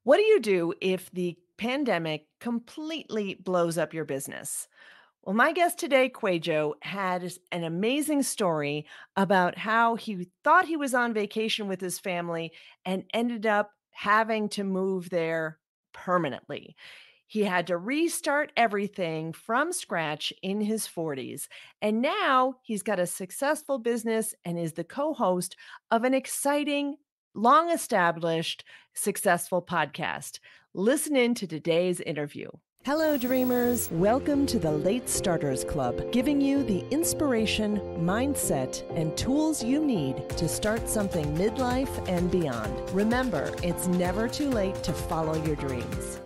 What do you do if the pandemic completely blows up your business? Well, my guest today, Kwadwo, an amazing story about how he thought he was on vacation with his family and ended up having to move there permanently. He had to restart everything from scratch in his 40s. And now he's got a successful business and is the co host of an exciting, long established, successful podcast. Listen in to today's interview. Hello, dreamers. Welcome to the Late Starters Club, giving you the inspiration, mindset, and tools you need to start something midlife and beyond. Remember, it's never too late to follow your dreams.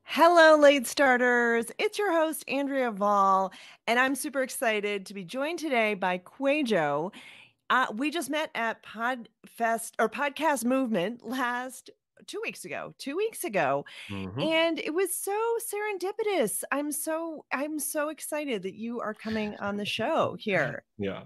Hello, late starters. It's your host, Andrea and I'm super excited to be joined today by Kwadwo. We just met at Podfest or Podcast Movement last 2 weeks ago. 2 weeks ago, Hmm. and it was so serendipitous. I'm so excited that you are coming on the show here. Yeah.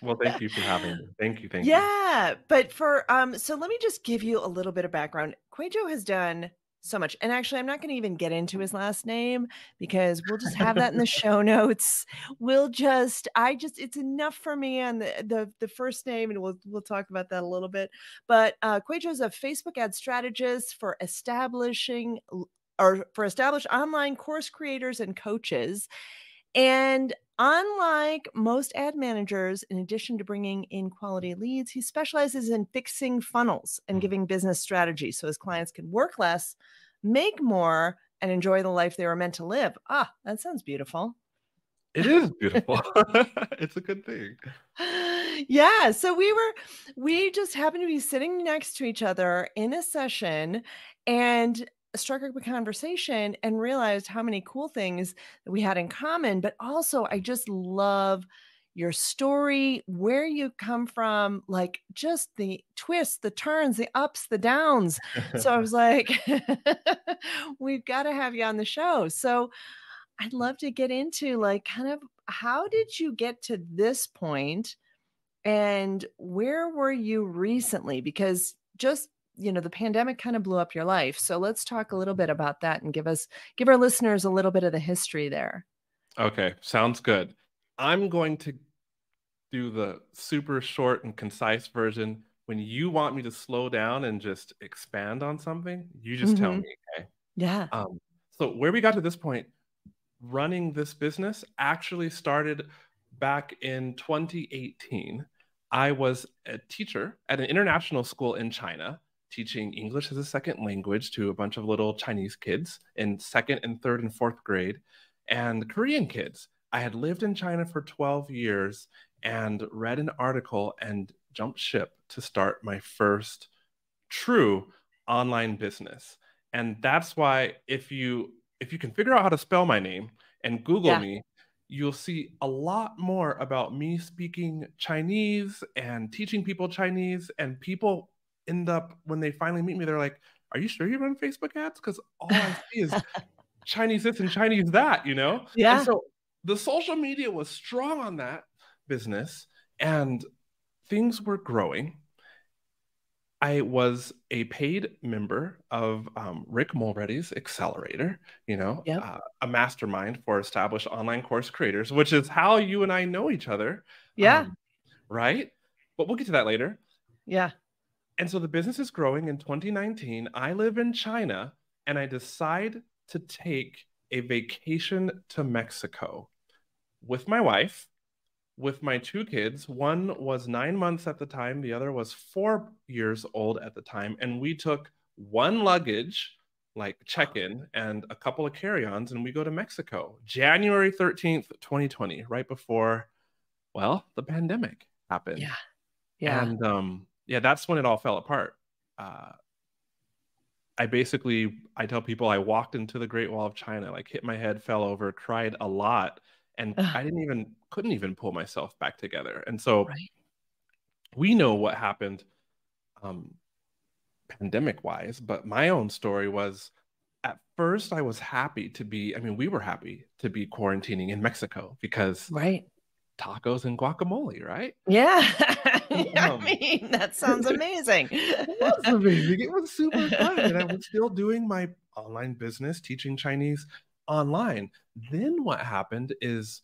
Well, thank you for having me. Thank you. Thank you. Yeah, but so let me just give you a little bit of background. Kwadwo has done so much. And actually, I'm not going to even get into his last name because we'll just have that in the show notes. It's enough for me on the first name, and we'll talk about that a little bit. But Kwadwo is a Facebook ad strategist for established online course creators and coaches. And unlike most ad managers, in addition to bringing in quality leads, he specializes in fixing funnels and Mm. giving business strategy so his clients can work less, make more, and enjoy the life they were meant to live. Ah, that sounds beautiful. It is beautiful. It's a good thing. Yeah, so we just happened to be sitting next to each other in a session and struck up a conversation and realized how many cool things that we had in common, but also I just love your story, where you come from, like just the twists, the turns, the ups, the downs. So I was like, we've got to have you on the show. So I'd love to get into like kind of how did you get to this point and where were you recently? Because the pandemic kind of blew up your life. So let's talk a little bit about that and give our listeners a little bit of the history there. Okay, sounds good. I'm going to do the super short and concise version. When you want me to slow down and just expand on something, you just tell Mhm. me, okay? Yeah. So where we got to this point, running this business actually started back in 2018. I was a teacher at an international school in China, teaching English as a second language to a bunch of little Chinese kids in second and third and fourth grade, and Korean kids. I had lived in China for 12 years and read an article and jumped ship to start my first true online business. And that's why if you can figure out how to spell my name and Google Yeah. me, you'll see a lot more about me speaking Chinese and teaching people Chinese. And people end up, when they finally meet me, they're like, "Are you sure you run Facebook ads? Because all I see is Chinese this and Chinese that, you know?" And Yeah. so the social media was strong on that business and things were growing. I was a paid member of Rick Mulready's Accelerator, Yep. a mastermind for established online course creators, which is how you and I know each other, Yeah. um, right? But we'll get to that later. Yeah. And so the business is growing in 2019. I live in China and I decide to take a vacation to Mexico with my wife, with my two kids. One was 9 months at the time, the other was 4 years old at the time. And we took one luggage, like check in, and a couple of carry ons, and we go to Mexico, January 13th, 2020, right before, well, the pandemic happened. Yeah. Yeah. And yeah, that's when it all fell apart. Uh, I tell people I walked into the Great Wall of China, like hit my head, fell over, cried a lot, and Ugh, couldn't even pull myself back together. And so right. we know what happened um, pandemic wise, but my own story was at first I was happy to be, I mean, we were happy to be quarantining in Mexico because Right. tacos and guacamole, right? Yeah. And, I mean, that sounds amazing. it was amazing. It was super fun. And I was still doing my online business, teaching Chinese online. Then what happened is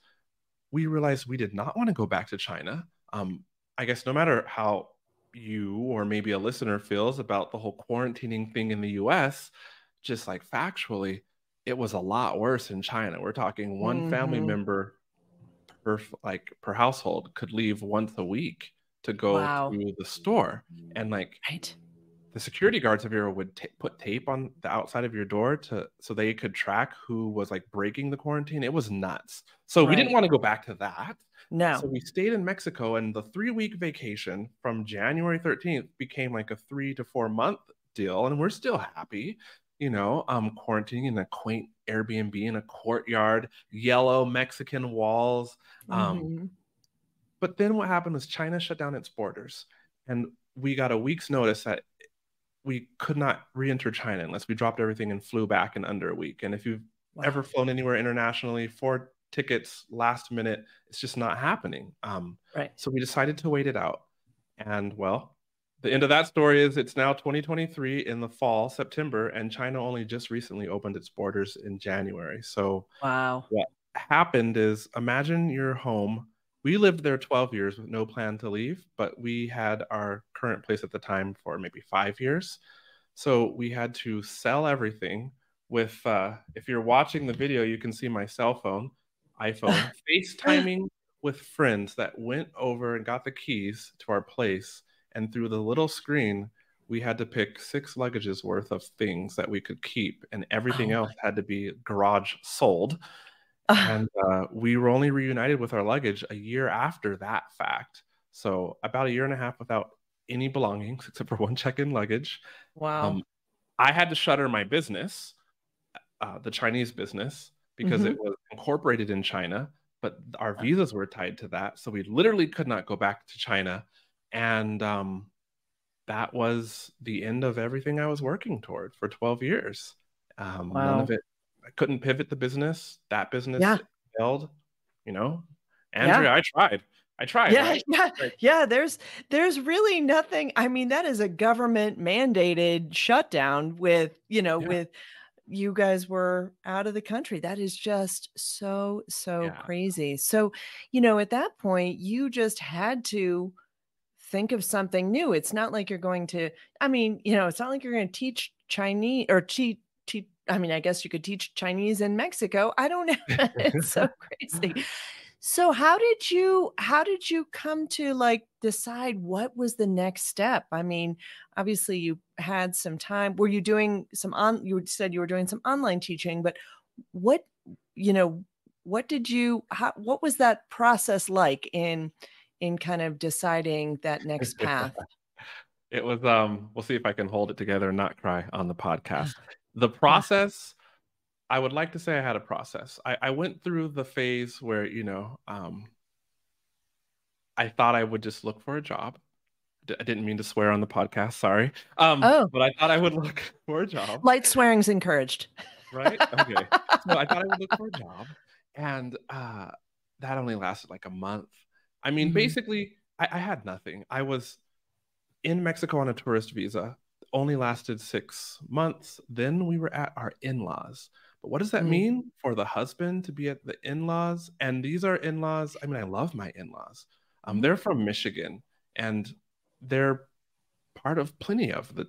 we realized we did not want to go back to China. I guess no matter how you or maybe a listener feels about the whole quarantining thing in the US, just like factually, it was a lot worse in China. We're talking one family Mhm. member per household could leave once a week to go Wow. through the store. And like Right. the security guards of your would put tape on the outside of your door to so they could track who was like breaking the quarantine. It was nuts. So we didn't Right. want to go back to that. So No. we stayed in Mexico, and the 3 week vacation from January 13th became like a 3 to 4 month deal, and we're still happy. Quarantining in a quaint Airbnb in a courtyard, yellow Mexican walls. Um, Mhm. but then what happened was China shut down its borders, and we got a week's notice that we could not re-enter China unless we dropped everything and flew back in under a week. And if you've ever Wow. flown anywhere internationally for tickets last minute, it's just not happening. Right. So we decided to wait it out. And well, the end of that story is it's now 2023 in the fall, September, and China only just recently opened its borders in January. So Wow. what happened is imagine you're home. We lived there 12 years with no plan to leave, but we had our current place at the time for maybe 5 years. So we had to sell everything with, if you're watching the video, you can see my cell phone, iPhone, FaceTiming with friends that went over and got the keys to our place. And through the little screen, we had to pick 6 luggages worth of things that we could keep, and everything Oh else had to be garage sold. my. And we were only reunited with our luggage a year after that fact. So about a year and a half without any belongings except for one check-in luggage. Um, Wow. I had to shutter my business, the Chinese business, because it Mhm. was incorporated in China, but our visas were tied to that. So we literally could not go back to China. And that was the end of everything I was working toward for 12 years. None of Wow. it, I couldn't pivot the business. That business Yeah. failed, you know. Yeah. Andrea, I tried. I tried, Yeah, right? yeah, Like, yeah, there's really nothing. I mean, that is a government mandated shutdown with, yeah, with you guys were out of the country. That is just so, so yeah. crazy. So, at that point, you just had to think of something new. It's not like you're going to I mean, it's not like you're gonna teach Chinese or teach I mean, I guess you could teach Chinese in Mexico. I don't know. It's so crazy. So how did you come to, like, decide what was the next step? I mean, obviously you had some time. Were you doing some on you said you were doing some online teaching, but what, you know, what was that process like in kind of deciding that next path? It was we'll see if I can hold it together and not cry on the podcast. The Ah, process, I would like to say I had a process. I went through the phase where, I thought I would just look for a job. I didn't mean to swear on the podcast, sorry. oh, But I thought I would look for a job, light swearing's encouraged. right? Okay. So I thought I would look for a job, and that only lasted like a month. I mean, Mhm, basically, I had nothing. I was in Mexico on a tourist visa, only lasted 6 months. Then we were at our in-laws. But what does that mm, mean for the husband to be at the in-laws? And these are in-laws. I mean, I love my in-laws. mhm, They're from Michigan, and they're part of plenty of the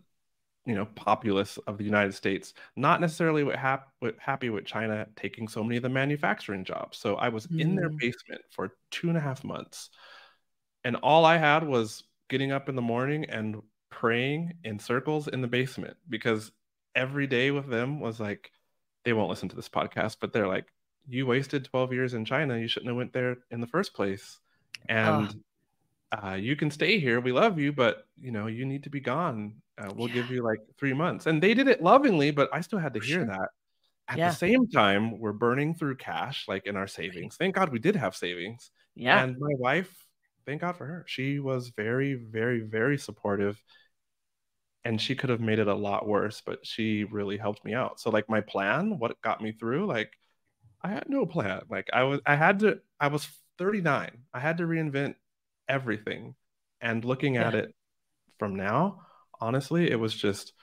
populace of the United States. Not necessarily happy with China taking so many of the manufacturing jobs. So I was in their mm. basement for 2.5 months, and all I had was getting up in the morning and praying in circles in the basement because every day with them was like, they won't listen to this podcast, but they're like, you wasted 12 years in China. You shouldn't have went there in the first place. Oh, And you can stay here. We love you, but you need to be gone. We'll yeah, give you like 3 months. And they did it lovingly, but I still had to for hear sure. that. At the Yeah, same time, we're burning through cash, like in our right. savings. Thank God we did have savings. Yeah, And my wife, thank God for her. She was very, very, very supportive, and she could have made it a lot worse, but she really helped me out. So like my plan, what got me through, like I had no plan. Like I was 39. I had to reinvent everything. And looking Yeah. at it from now, honestly, it was just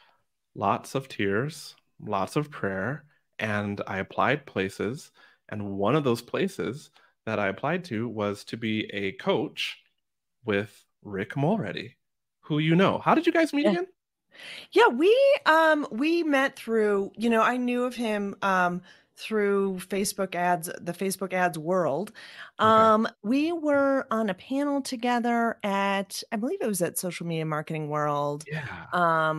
lots of tears, lots of prayer, and I applied places. And one of those places that I applied to was to be a coach with Rick Mulready, who you know. How did you guys meet Yeah. again? Yeah, we met through, I knew of him through Facebook ads, the Facebook ads world. Okay. We were on a panel together at, I believe it was at Social Media Marketing World. Yeah.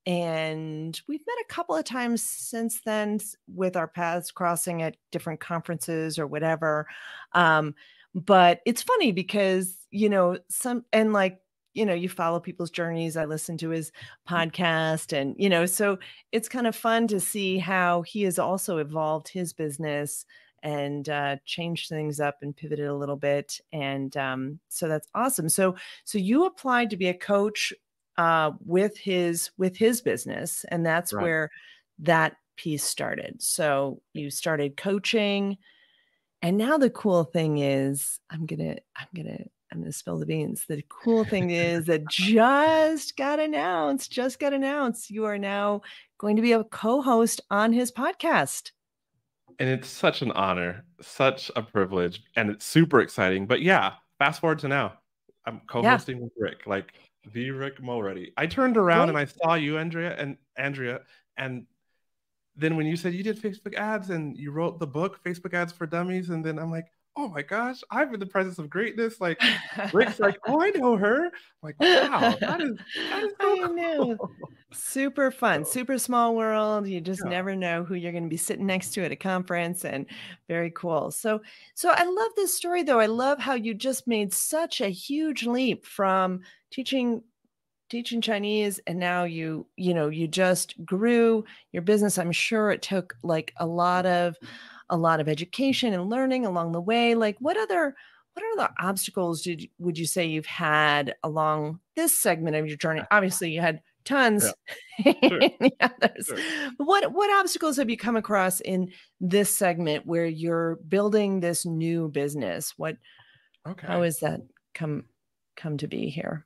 And we've met a couple of times since then with our paths crossing at different conferences or whatever. But it's funny because, you follow people's journeys. I listen to his podcast and, so it's kind of fun to see how he has also evolved his business and changed things up and pivoted a little bit. And so that's awesome. So you applied to be a coach with his business, and that's Right. where that piece started. So you started coaching, and now the cool thing is, I'm gonna spill the beans. The cool thing is that just got announced. You are now going to be a co-host on his podcast. And it's such an honor, such a privilege, and it's super exciting. But yeah, fast forward to now. I'm Yeah, co-hosting with Rick, like the Rick Mulready. I turned around and great. I saw you, Andrea, and then when you said you did Facebook ads and you wrote the book, Facebook Ads for Dummies, and then I'm like, oh my gosh, I'm in the presence of greatness. Like Rick's like, oh, I know her. I'm like, wow, that is so I know. cool. Super fun, So, super small world. You just yeah. never know who you're going to be sitting next to at a conference, and very cool. So I love this story though. I love how you just made such a huge leap from teaching Chinese, and now you just grew your business. I'm sure it took like a lot of education and learning along the way. Like what other obstacles would you say you've had along this segment of your journey? Obviously, you had Yeah, tons sure, in the others. sure. But what obstacles have you come across in this segment where you're building this new business? How Okay. has that come come to be here?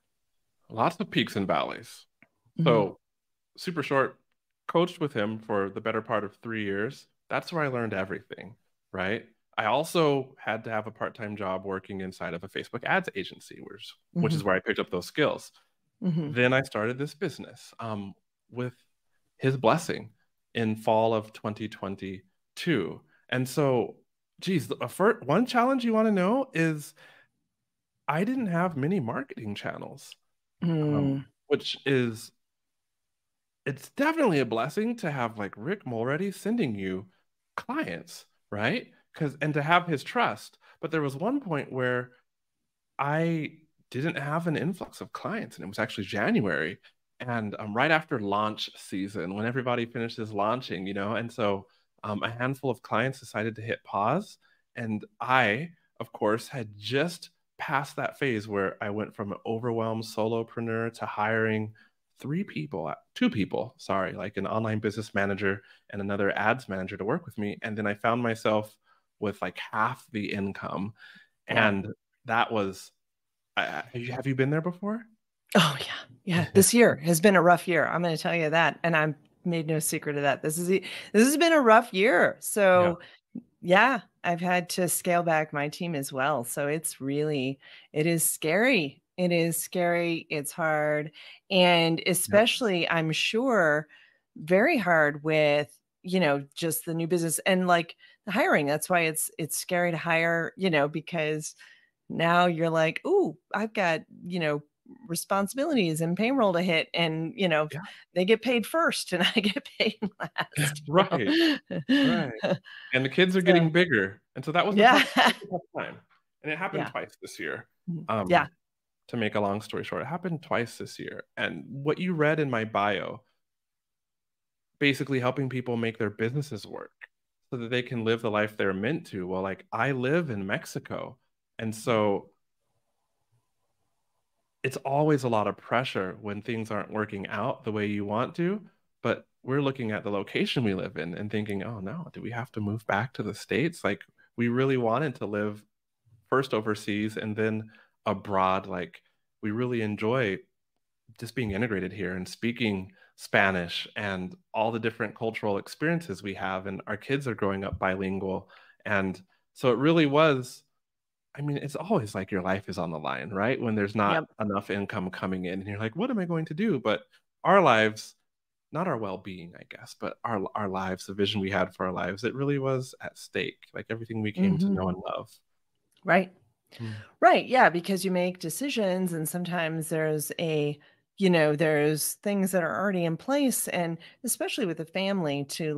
Lots of peaks and valleys. Mhm. So, super short, coached with him for the better part of 3 years. That's where I learned everything, right? I also had to have a part-time job working inside of a Facebook ads agency, which is Mhm. where I picked up those skills. Mhm. Then I started this business with his blessing in fall of 2022. And so, geez, one challenge you want to know is I didn't have many marketing channels, Mm. which is it's definitely a blessing to have like Rick Mulready sending you clients, right? Because and to have his trust. But there was one point where I didn't have an influx of clients, and it was actually January, and right after launch season, when everybody finishes launching, and so a handful of clients decided to hit pause, and I, of course, had just passed that phase where I went from an overwhelmed solopreneur to hiring two people, sorry, like an online business manager and another ads manager to work with me, and then I found myself with like half the income, Yeah. and that was have you been there before? Oh, yeah. Yeah, this year has been a rough year, I'm gonna tell you that, and I'm made no secret of that. This has been a rough year. Yeah. So, yeah, I've had to scale back my team as well. So it is scary. It is scary. It's hard. And Yep. especially, I'm sure, very hard with, just the new business and like the hiring. That's why it's scary to hire, because now you're like, "Ooh, I've got, responsibilities and payroll to hit, and, Yeah. they get paid first and I get paid last." Right. Right. And the kids are So, getting bigger. And so that was a yeah. tough, time. And it happened Yeah. twice this year. Mhm. Yeah. Um, to make a long story short, it happened twice this year. And what you read in my bio, basically helping people make their businesses work so that they can live the life they're meant to. Well, like I live in Mexico. And so it's always a lot of pressure when things aren't working out the way you want to. But we're looking at the location we live in and thinking, oh no, do we have to move back to the States? Like we really wanted to live first overseas and then abroad. Like we really enjoy just being integrated here and speaking Spanish and all the different cultural experiences we have. And our kids are growing up bilingual. And so it really was, I mean, it's always like your life is on the line, right? When there's not Yep. enough income coming in and you're like, what am I going to do? But our lives, not our well-being, I guess, but our lives, the vision we had for our lives, it really was at stake. Like everything we came to Mhm. know and love. Right. Mm. Right, yeah, because you make decisions and sometimes there's things that are already in place, and especially with a family to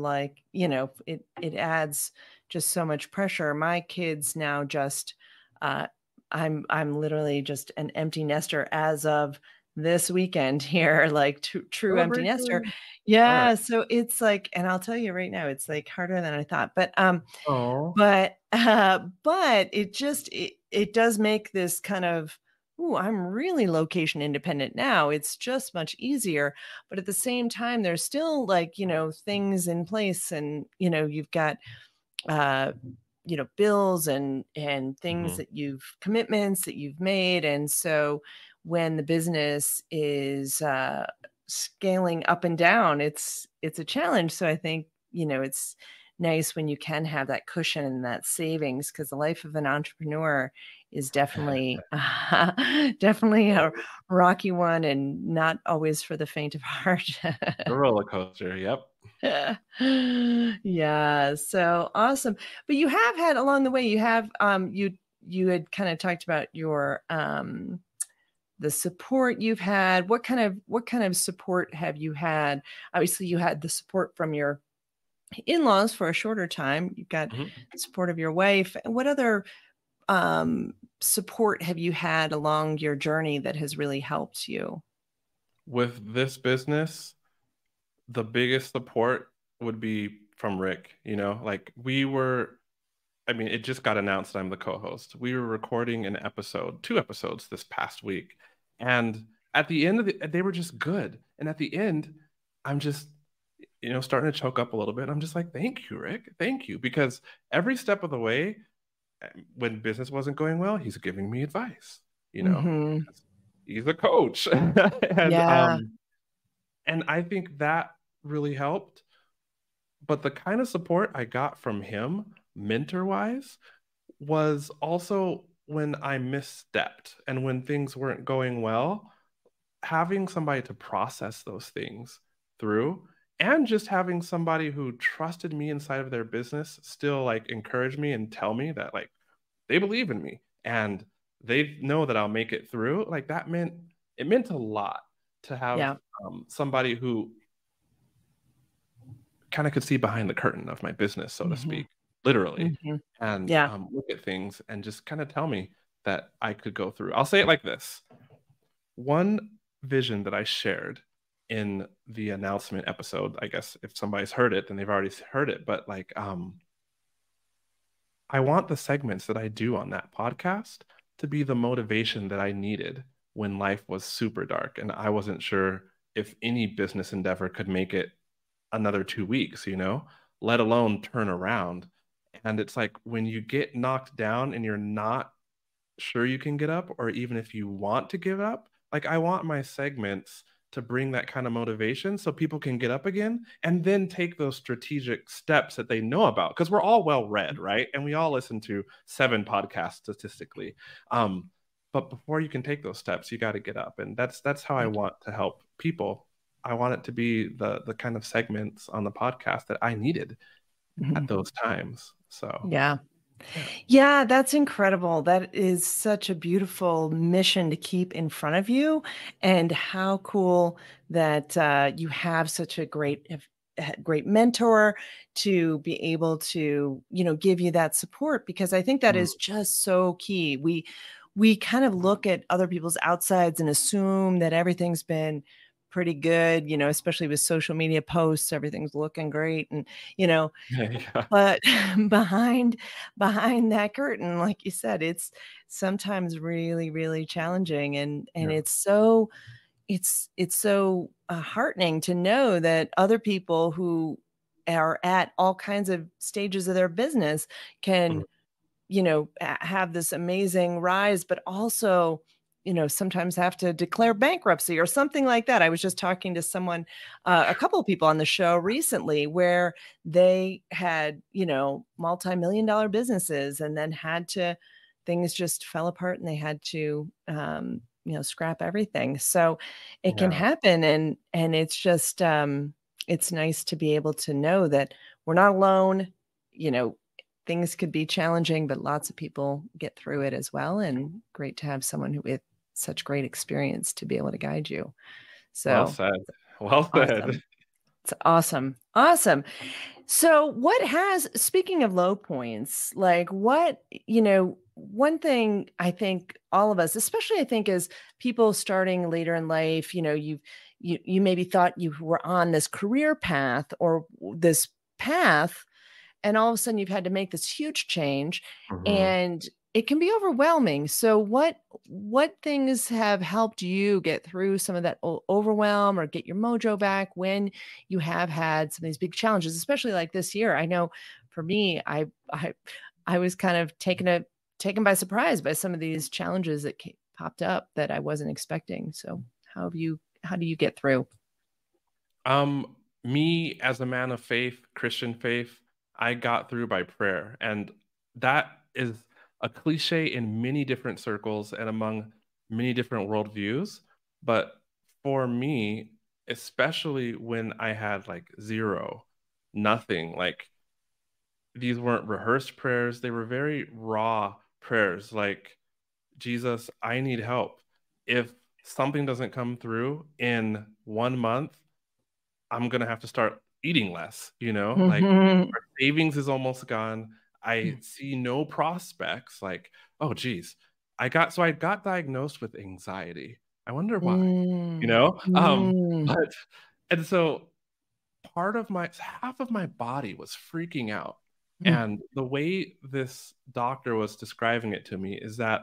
it adds just so much pressure. My kids now just uh I'm literally just an empty nester as of this weekend here, like true empty nester. Celebration. All right. Yeah, so it's like, and I'll tell you right now, it's like harder than I thought. Oh, But it does make this kind of, "Ooh, I'm really location independent now." It's just much easier, but at the same time, there's still, things in place and, you've got, uh, bills and things mhm. that commitments that you've made, and so when the business is, scaling up and down, it's a challenge, so I think, it's nice when you can have that cushion and that savings, because the life of an entrepreneur is definitely definitely a rocky one and not always for the faint of heart. The roller coaster. Yep. Yeah, so awesome. But you have had along the way, you had kinda talked about the support you've had. What kind of support have you had? Obviously, you had the support from your in-laws for a shorter time. You've got Mhm. the support of your wife. What other, support have you had along your journey that has really helped you? With this business, the biggest support would be from Rick. Like I mean, it just got announced I'm the co-host. We were recording an episode, two episodes this past week. And at the end of they were just good. And at the end, I'm just, starting to choke up a little bit. I'm just like, thank you, Rick. Thank you. Because every step of the way, when business wasn't going well, he's giving me advice, you know, Mhm. because he's a coach. and Yeah. um and I think that really helped. But the kind of support I got from him, mentor wise, was also when I misstepped and when things weren't going well, having somebody to process those things through and just having somebody who trusted me inside of their business still like encourage me and tell me that like they believe in me and they know that I'll make it through. Like it meant a lot to have Yeah. somebody who kind of could see behind the curtain of my business, so to Mhm. speak, literally, Mhm. and Yeah. look at things and just kind of tell me that I could go through. I'll say it like this. One vision that I shared in the announcement episode, I guess if somebody's heard it, then they've already heard it, but like I want the segments that I do on that podcast to be the motivation that I needed when life was super dark and I wasn't sure if any business endeavor could make it another 2 weeks, let alone turn around. And it's like when you get knocked down and you're not sure you can get up, or even if you want to give up, like I want my segments to bring that kind of motivation so people can get up again and then take those strategic steps that they know about. Because we're all well read, right? And we all listen to 7 podcasts statistically. Um, but before you can take those steps, you got to get up. And that's how I want to help people. I want it to be the kind of segments on the podcast that I needed at Mhm. those times. So Yeah. yeah. Yeah, that's incredible. That is such a beautiful mission to keep in front of you, and how cool that, you have such a great mentor to be able to, give you that support, because I think that Mm. is just so key. We kind of look at other people's outsides and assume that everything's been pretty good, especially with social media posts, everything's looking great, and, you know, Yeah. but behind behind that curtain, like you said, it's sometimes really, really challenging, and Yeah. it's so heartening to know that other people who are at all kinds of stages of their business can Mhm. have this amazing rise, but also, sometimes have to declare bankruptcy or something like that. I was just talking to someone, a couple of people on the show recently where they had, multi-million dollar businesses and then things just fell apart and they had to, scrap everything. So it can Yeah. happen. And it's just, it's nice to be able to know that we're not alone. You know, things could be challenging, but lots of people get through it as well. And great to have someone with such great experience to be able to guide you. Well So said. Well said. awesome. It's awesome. Awesome. So speaking of low points, like one thing I think all of us, especially I think as people starting later in life, you maybe thought you were on this career path or this path, and all of a sudden you've had to make this huge change, Mhm. and it can be overwhelming. So what things have helped you get through some of that overwhelm or get your mojo back when you have had some of these big challenges, especially like this year? I know for me, I was kind of taken by surprise by some of these challenges that popped up that I wasn't expecting. So how do you get through? Um, Me as a man of faith, Christian faith, I got through by prayer. And that is a cliche in many different circles and among many different worldviews. But for me, especially when I had like zero, nothing, like these weren't rehearsed prayers, they were very raw prayers, like, Jesus, I need help. If something doesn't come through in 1 month, I'm gonna have to start eating less, like Mhm. our savings is almost gone. I see no prospects, like, oh geez, I got diagnosed with anxiety. I wonder why, you Mm. know? Mm. But and so part of my half of my body was freaking out. Mm. And the way this doctor was describing it to me is that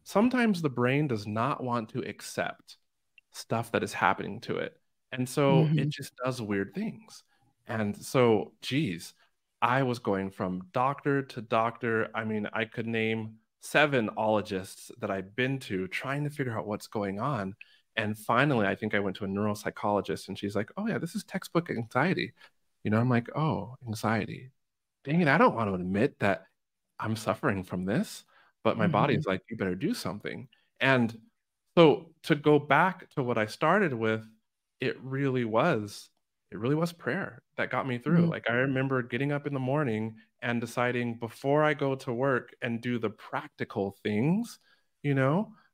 sometimes the brain does not want to accept stuff that is happening to it. And so it Mhm. just does weird things. And so, geez, I was going from doctor to doctor. I mean, I could name 7 ologists that I've been to trying to figure out what's going on. And finally, I think I went to a neuropsychologist and she's like, oh, yeah, this is textbook anxiety. I'm like, oh, anxiety. Dang it, I don't want to admit that I'm suffering from this, but my Mhm. body's like, you better do something. And so to go back to what I started with, it really was, it really was prayer that got me through. Mm. Like I remember getting up in the morning and deciding before I go to work and do the practical things,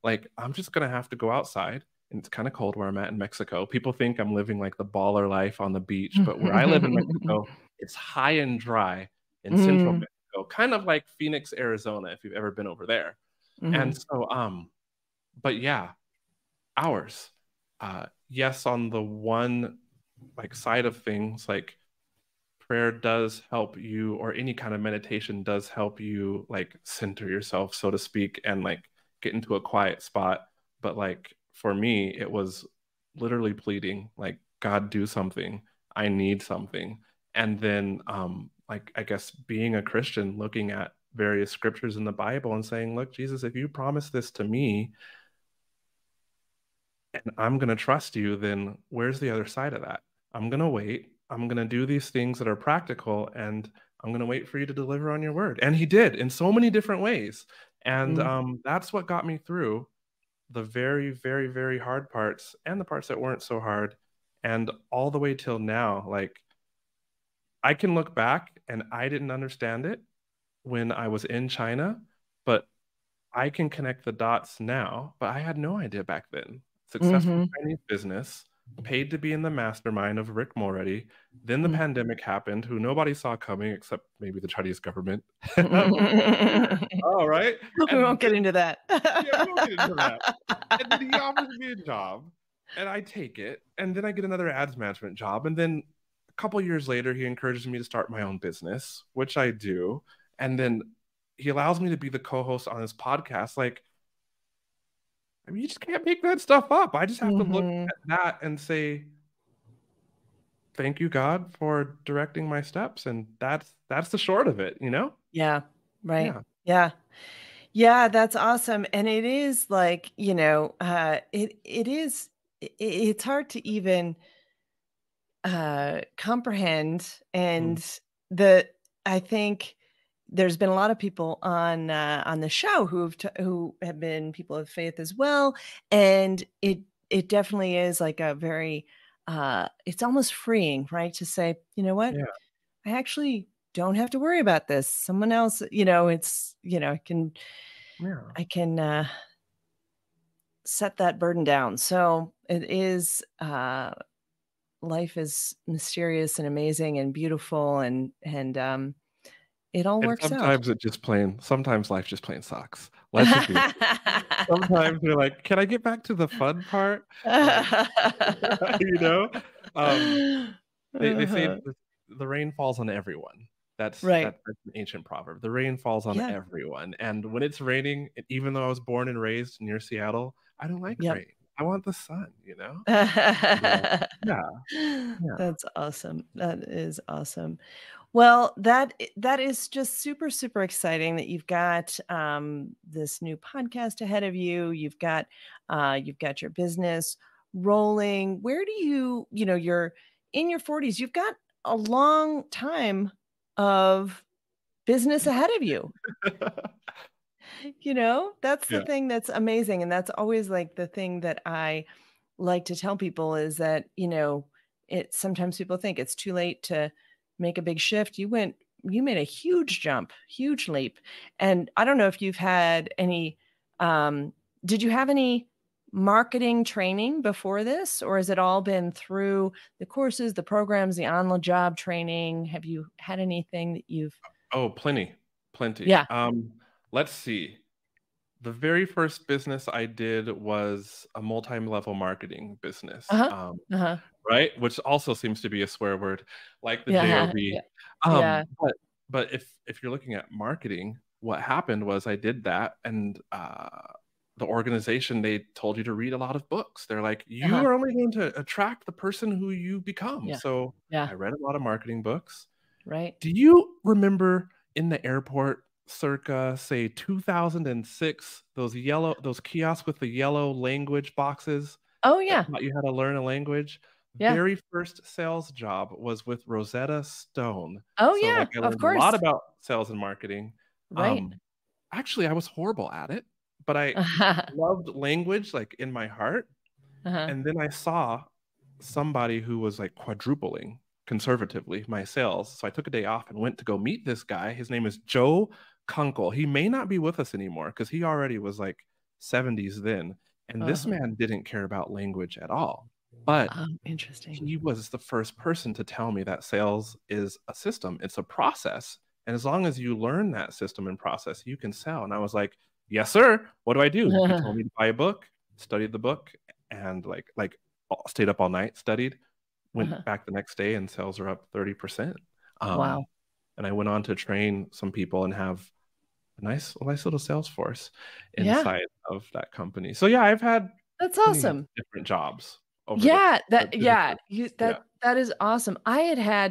like I'm just gonna have to go outside. And it's kind of cold where I'm at in Mexico. People think I'm living like the baller life on the beach, but where I live in Mexico, it's high and dry in central Mm. Mexico, kind of like Phoenix, Arizona, if you've ever been over there. And Mhm. so, but yeah, hours. Yes, on the one like side of things, like prayer does help you, or any kind of meditation does help you like center yourself, so to speak, and like get into a quiet spot. But like for me, it was literally pleading, like, God, do something. I need something. And then like I guess being a Christian, looking at various scriptures in the Bible and saying, look, Jesus, if you promise this to me, and I'm going to trust you, then where's the other side of that? I'm going to wait. I'm going to do these things that are practical, and I'm going to wait for you to deliver on your word. And he did in so many different ways. And Mm. that's what got me through the very, very, very hard parts and the parts that weren't so hard. And all the way till now, like I can look back and I didn't understand it when I was in China, but I can connect the dots now, but I had no idea back then. Successful Mhm. Chinese business, paid to be in the mastermind of Rick Mulready. Then the Mm. pandemic happened, who nobody saw coming except maybe the Chinese government. All right. We And won't get then, into that. yeah, we won't get into that. And then he offers me a job, and I take it. And then I get another ads management job. And then a couple years later, he encourages me to start my own business, which I do. And then he allows me to be the co-host on his podcast. Like, I mean, you just can't make that stuff up. I just have to look Mhm. at that and say, thank you, God, for directing my steps. And that's the short of it, you know? Yeah. Right. Yeah. Yeah. Yeah, that's awesome, and it is like, it is it's hard to even, comprehend, Mm. and the I think there's been a lot of people on the show who have been people of faith as well, and it definitely is like a very, it's almost freeing, right, to say, "You know what? Yeah. I actually don't have to worry about this. Someone else, Yeah. I can, set that burden down." So, it is, life is mysterious and amazing and beautiful and it all And works out. sometimes life just plain sucks. Let's just be sometimes you're like, "Can I get back to the fun part?" Like, you know? Um, they say Uh-huh. the rain falls on everyone. Right. That's an ancient proverb. The rain falls on Yeah. everyone, and when it's raining, even though I was born and raised near Seattle, I don't like Yep. rain. I want the sun, you know? Yeah. Yeah, yeah. That's awesome. That is awesome. Well, that is just super, super exciting that you've got, this new podcast ahead of you. You've got your business rolling. Where do you're in your 40s. You've got a long time of business ahead of you. That's the Yeah. thing that's amazing, and that's always, like, the thing that I like to tell people is that, it sometimes people think it's too late to make a big shift. You made a huge jump, huge leap, and I don't know if you've had any, did you have any marketing training before this, or has it all been through the courses, the programs, the on-the-job training? Have you had anything that you've Oh, plenty, plenty. Yeah. Let's see. The very first business I did was a multi-level marketing business, Uh-huh. Uh-huh. right? Which also seems to be a swear word, like the Yeah. JOB. Yeah. Yeah. But if you're looking at marketing, what happened was I did that, and the organization, they told you to read a lot of books. They're like, you Uh-huh. are only going to attract the person who you become. Yeah. So Yeah. I read a lot of marketing books. Right. Do you remember in the airport circa, say, 2006, those kiosks with the yellow language boxes Oh, that yeah. taught you how to learn a language? Yeah. Very first sales job was with Rosetta Stone. Oh, So, yeah. like, I Of learned a lot course. about sales and marketing. Right. Um, Actually, I was horrible at it, but I loved language, like, in my heart. Uh-huh. And then I saw somebody who was like quadrupling conservatively my sales. So I took a day off and went to go meet this guy. His name is Joe Kunkel. He may not be with us anymore because he already was like 70s then. And this Uh-huh. man didn't care about language at all. But Oh, interesting. he was the first person to tell me that sales is a system, it's a process. And as long as you learn that system and process, you can sell. And I was like, yes, sir. What do I do? He told me to buy a book, studied the book, and stayed up all night, studied, went Uh-huh. back the next day, and sales are up 30%. Wow. And I went on to train some people and have a nice little sales force Yeah. inside of that company. So yeah, I've had That's plenty of awesome. different jobs over Yeah, the businesses. Yeah. that is awesome.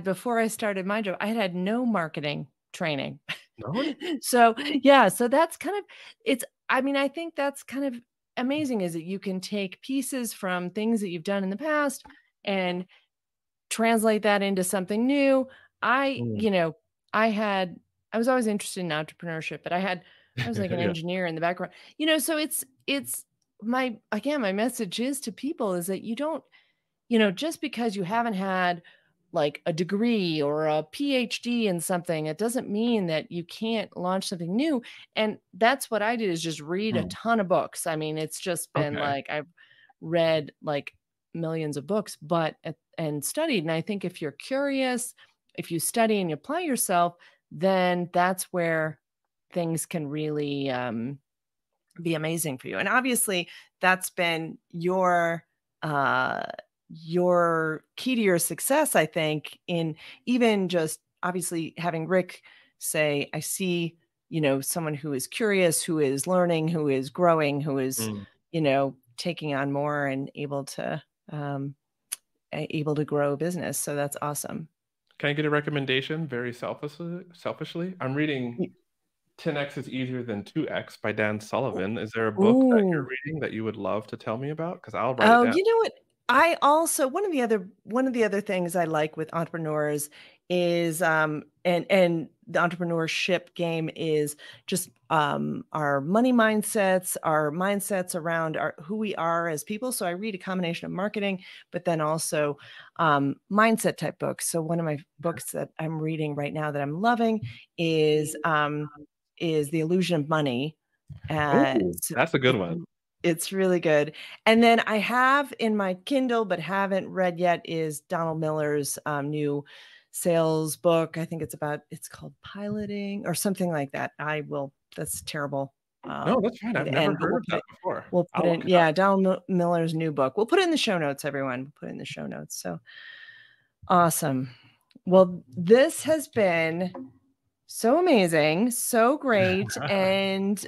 Before I started my job, I had no marketing training. No? So, yeah, so that's kind of it's I mean, I think that's kind of amazing is that you can take pieces from things that you've done in the past and translate that into something new. I, Mm. you know, I had I was always interested in entrepreneurship, but I was like an Yeah. engineer in the background. So it's my message is to people is that you don't, just because you haven't had like a degree or a PhD in something, it doesn't mean that you can't launch something new. And that's what I did is just read a Mm. ton of books. I mean, it's just been Okay. like I've read like millions of books, and studied. And I think if you're curious, if you study and you apply yourself, then that's where things can really be amazing for you. And obviously, that's been uh your key to your success, I think, in even just obviously having Rick say, I see, someone who is curious, who is learning, who is growing, who is, Mm. taking on more and um able to grow a business. So that's awesome. Can I get a recommendation very selfishly? I'm reading 10x is easier than 2x by Dan Sullivan. Is there a book that you're Ooh. reading that you would love to tell me about? Because I'll write it Oh, down. you know what? I also one of the other things I like with entrepreneurs is and the entrepreneurship game is just our money mindsets, our mindsets around our who we are as people. So I read a combination of marketing, but then also mindset type books. So one of my books that I'm reading right now that I'm loving is The Illusion of Money. Oh, So that's a good one. it's really good. And then I have in my Kindle, but haven't read yet, is Donald Miller's new sales book. I think it's called Piloting or something like that. That's terrible No, that's fine. way I've to never end, but heard of that before. we'll put I'll in, look it up. yeah, Donald Miller's new book. We'll put it in the show notes, everyone. We'll put it in the show notes. So awesome. Well, this has been so amazing, so great, and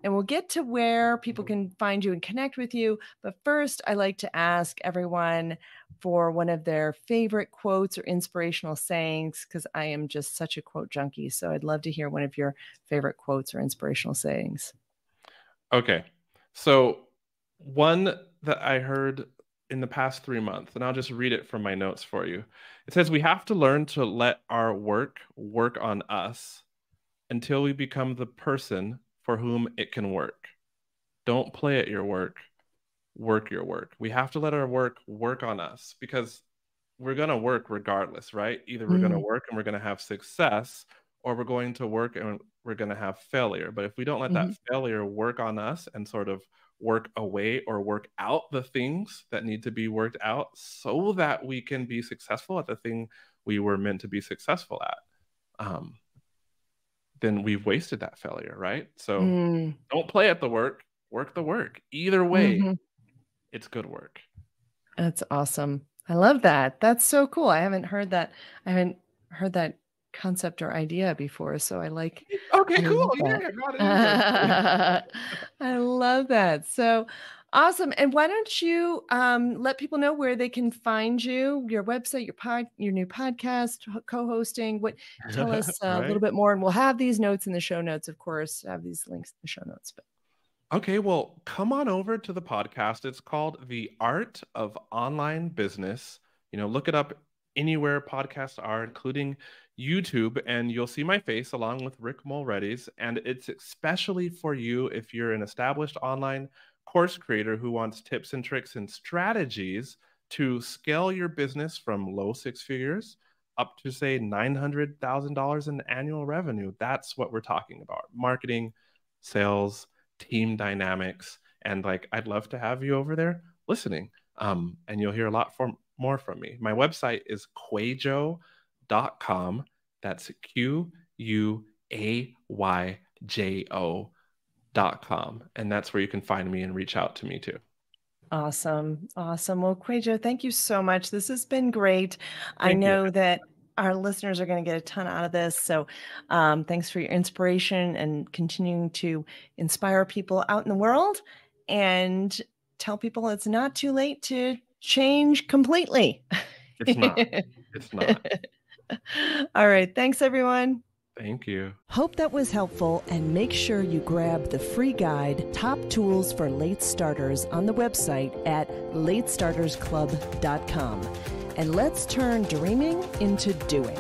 we'll get to where people can find you and connect with you. But first, I like to ask everyone for one of their favorite quotes or inspirational sayings, because I am just such a quote junkie. So I'd love to hear one of your favorite quotes or inspirational sayings. Okay. So one that I heard in the past 3 months, and I'll just read it from my notes for you. It says, "We have to learn to let our work work on us until we become the person for whom it can work. Don't play at your work, work your work." We have to let our work work on us because we're going to work regardless, right? Either we're going to Mm, work and we're going to have success, or we're going to work and we're going to have failure. But if we don't let that mhm, failure work on us and sort of work away or work out the things that need to be worked out so that we can be successful at the thing we were meant to be successful at, um, then we've wasted that failure, right? So mm, don't play at the work, work the work. Either way, mhm. it's good work. That's awesome. I love that. That's so cool. I haven't heard that concept or idea before, so Okay, I cool. love Yeah, that. I got it in there for you. I love that. So awesome. And why don't you let people know where they can find you, your website, your new podcast, co-hosting, tell us a little Right? bit more, and we'll have these notes in the show notes, of course, have these links in the show notes. But Okay, well, come on over to the podcast. It's called The Art of Online Business. Look it up anywhere podcasts are, including YouTube, and you'll see my face along with Rick Mulready's. And it's especially for you if you're an established online course creator who wants tips and tricks and strategies to scale your business from low six figures up to, say, $900,000 in annual revenue. That's what we're talking about: marketing, sales, team dynamics, and like I'd love to have you over there listening. And you'll hear a lot more from me. My website is kwadwo.com. That's QUAYJO.com. And that's where you can find me and reach out to me too. awesome. Awesome. Well, Kwadwo, thank you so much. This has been great. I Thank you. know that our listeners are going to get a ton out of this. So thanks for your inspiration and continuing to inspire people out in the world and tell people it's not too late to change completely. It's not. It's not. All right. Thanks, everyone. Thank you. Hope that was helpful, and make sure you grab the free guide, Top Tools for Late Starters, on the website at latestartersclub.com. And let's turn dreaming into doing.